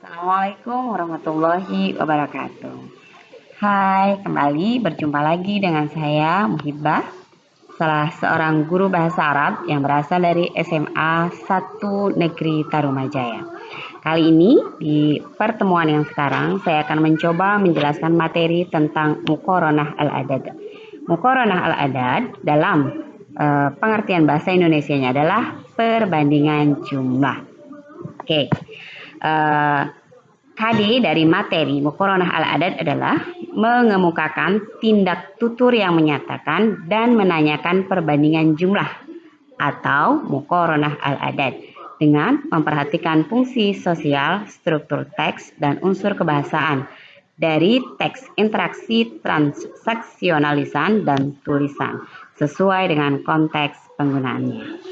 Assalamualaikum warahmatullahi wabarakatuh. Hai, kembali berjumpa lagi dengan saya Muhibbah, salah seorang guru bahasa Arab yang berasal dari SMA 1 Negeri Tarumajaya. Kali ini di pertemuan yang sekarang saya akan mencoba menjelaskan materi tentang Muqaranah al-Adad. Muqaranah al-Adad dalam pengertian bahasa Indonesianya adalah perbandingan jumlah. Oke. KD dari materi Muqaranah al-Adad adalah mengemukakan tindak tutur yang menyatakan dan menanyakan perbandingan jumlah atau Muqaranah al-Adad dengan memperhatikan fungsi sosial, struktur teks, dan unsur kebahasaan dari teks interaksi transaksionalisan dan tulisan sesuai dengan konteks penggunaannya.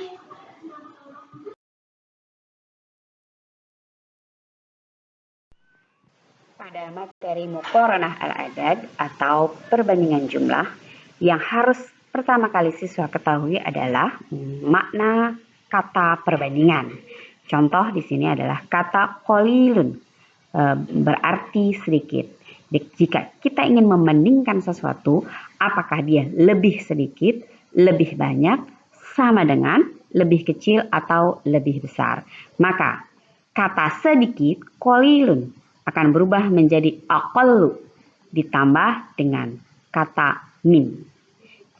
Pada materi Muqaranah al-Adad atau perbandingan jumlah, yang harus pertama kali siswa ketahui adalah makna kata perbandingan. Contoh di sini adalah kata qalilun, berarti sedikit. Jika kita ingin membandingkan sesuatu, apakah dia lebih sedikit, lebih banyak, sama dengan, lebih kecil, atau lebih besar. Maka kata sedikit, qalilun, akan berubah menjadi aqallu ditambah dengan kata min.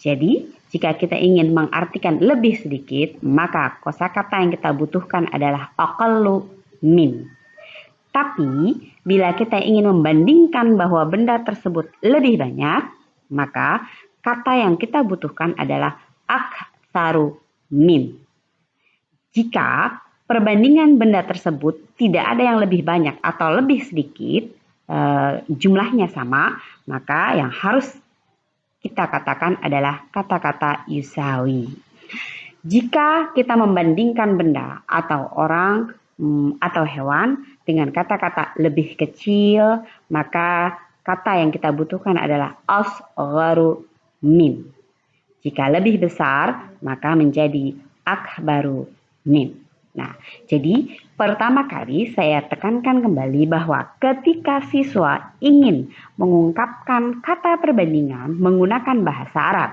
Jadi, jika kita ingin mengartikan lebih sedikit, maka kosakata yang kita butuhkan adalah aqallu min. Tapi, bila kita ingin membandingkan bahwa benda tersebut lebih banyak, maka kata yang kita butuhkan adalah aktsaru min. Jika perbandingan benda tersebut tidak ada yang lebih banyak atau lebih sedikit, jumlahnya sama, maka yang harus kita katakan adalah kata-kata yusawi. Jika kita membandingkan benda atau orang atau hewan dengan kata-kata lebih kecil, maka kata yang kita butuhkan adalah asgharu min. Jika lebih besar, maka menjadi akbaru min. Nah, jadi pertama kali saya tekankan kembali bahwa ketika siswa ingin mengungkapkan kata perbandingan menggunakan bahasa Arab,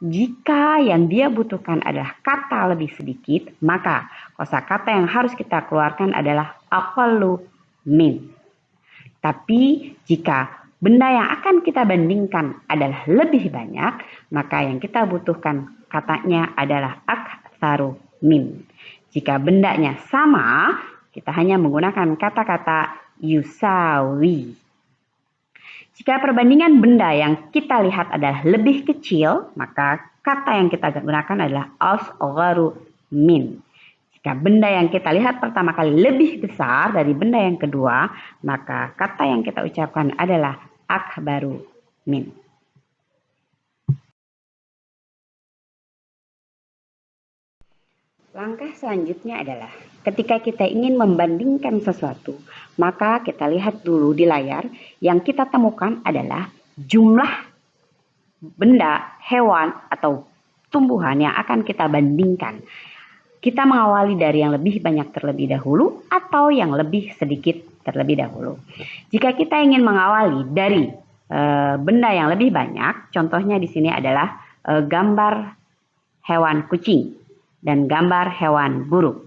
jika yang dia butuhkan adalah kata lebih sedikit, maka kosakata yang harus kita keluarkan adalah aqallu min. Tapi jika benda yang akan kita bandingkan adalah lebih banyak, maka yang kita butuhkan katanya adalah aktsaru min. Jika bendanya sama, kita hanya menggunakan kata-kata yusawi. Jika perbandingan benda yang kita lihat adalah lebih kecil, maka kata yang kita gunakan adalah asgharu min. Jika benda yang kita lihat pertama kali lebih besar dari benda yang kedua, maka kata yang kita ucapkan adalah akbaru min. Langkah selanjutnya adalah ketika kita ingin membandingkan sesuatu, maka kita lihat dulu di layar yang kita temukan adalah jumlah benda, hewan, atau tumbuhan yang akan kita bandingkan. Kita mengawali dari yang lebih banyak terlebih dahulu atau yang lebih sedikit terlebih dahulu. Jika kita ingin mengawali dari benda yang lebih banyak, contohnya di sini adalah gambar hewan kucing dan gambar hewan burung.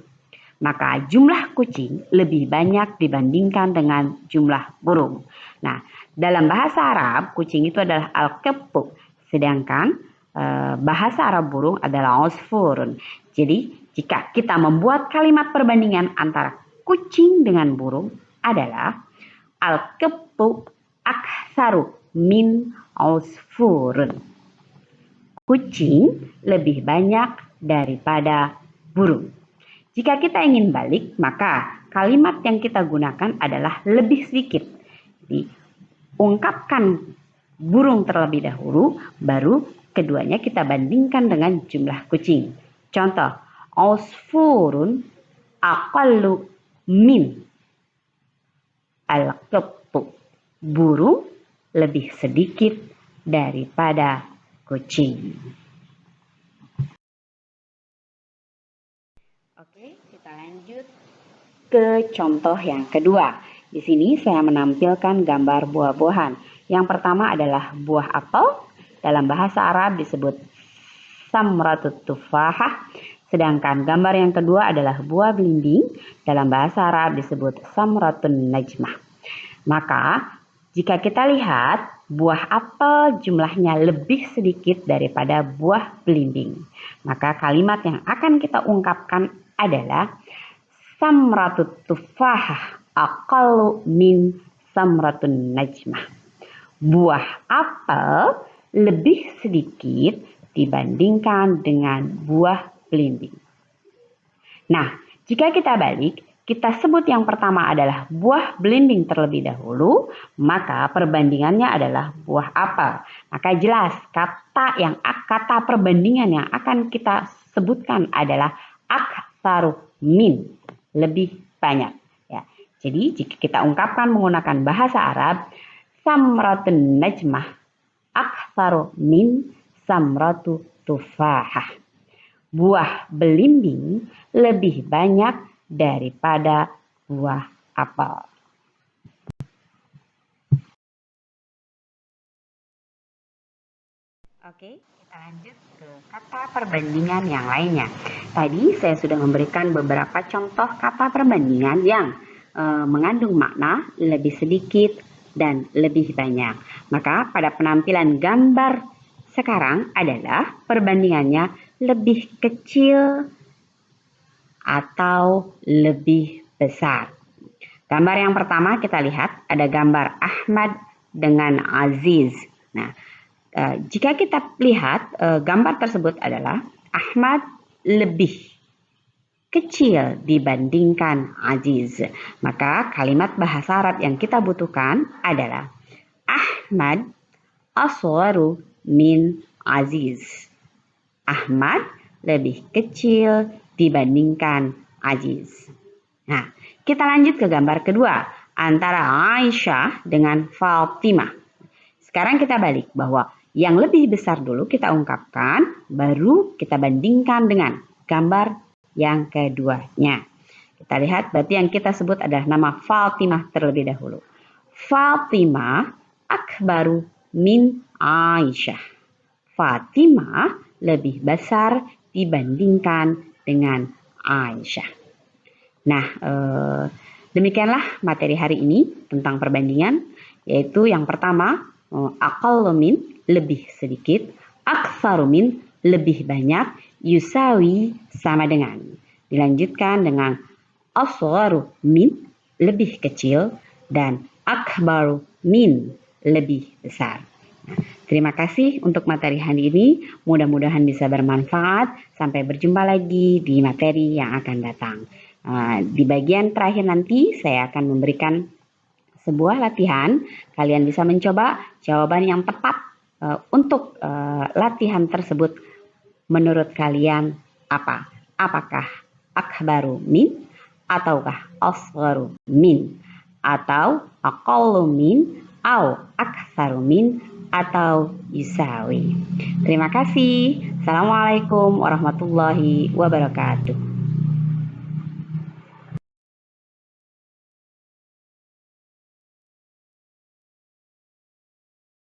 Maka jumlah kucing lebih banyak dibandingkan dengan jumlah burung. Nah, dalam bahasa Arab, kucing itu adalah al-qibtu, sedangkan bahasa Arab burung adalah usfurun. Jadi, jika kita membuat kalimat perbandingan antara kucing dengan burung adalah al-qibtu aktsaru min usfurun. Kucing lebih banyak daripada burung. Jika kita ingin balik, maka kalimat yang kita gunakan adalah lebih sedikit. Jadi, ungkapkan burung terlebih dahulu, baru keduanya kita bandingkan dengan jumlah kucing. Contoh, usfurun aqallu min al-qibtu. Burung lebih sedikit daripada kucing. Oke, kita lanjut ke contoh yang kedua, Di sini saya menampilkan gambar buah-buahan. Yang pertama adalah buah apel. Dalam bahasa Arab disebut samratut tufahah. Sedangkan gambar yang kedua adalah buah belimbing. Dalam bahasa Arab disebut samratun najmah. Maka jika kita lihat buah apel jumlahnya lebih sedikit daripada buah belimbing, maka kalimat yang akan kita ungkapkan adalah samratut tufahah aqallu min samratun najmah. Buah apel lebih sedikit dibandingkan dengan buah belimbing. Nah, jika kita balik, kita sebut yang pertama adalah buah belimbing terlebih dahulu, maka perbandingannya adalah buah apel. Maka jelas kata perbandingan yang akan kita sebutkan adalah aktsaru min, lebih banyak. Ya. Jadi jika kita ungkapkan menggunakan bahasa Arab, samratun najmah aktsaru min samratu tufahah. Buah belimbing lebih banyak daripada buah apel. Oke, kita lanjut ke kata perbandingan yang lainnya. Tadi saya sudah memberikan beberapa contoh kata perbandingan yang mengandung makna lebih sedikit dan lebih banyak. Maka pada penampilan gambar sekarang adalah perbandingannya lebih kecil atau lebih besar. Gambar yang pertama kita lihat ada gambar Ahmad dengan Aziz. Nah, jika kita lihat gambar tersebut adalah Ahmad lebih kecil dibandingkan Aziz. Maka kalimat bahasa Arab yang kita butuhkan adalah Ahmad aswaru min Aziz. Ahmad lebih kecil dibandingkan Aziz. Nah, kita lanjut ke gambar kedua antara Aisyah dengan Fatimah. Sekarang kita balik bahwa yang lebih besar dulu kita ungkapkan, baru kita bandingkan dengan gambar yang keduanya. Kita lihat berarti yang kita sebut adalah nama Fatimah terlebih dahulu. Fatimah akbaru min Aisyah. Fatimah lebih besar dibandingkan dengan Aisyah. Nah, demikianlah materi hari ini tentang perbandingan, yaitu yang pertama, aqallu min, lebih sedikit, aktsaru min, lebih banyak, yusawi, sama dengan. Dilanjutkan dengan asgharu min, lebih kecil, dan akbaru min, lebih besar. Terima kasih untuk materi hari ini. Mudah-mudahan bisa bermanfaat. Sampai berjumpa lagi di materi yang akan datang. Di bagian terakhir nanti saya akan memberikan sebuah latihan. Kalian bisa mencoba jawaban yang tepat untuk latihan tersebut. Menurut kalian apa? Apakah akbaru min ataukah asgharu min atau aqallu min atau aktsaru min atau yusawi. Terima kasih. Assalamualaikum warahmatullahi wabarakatuh.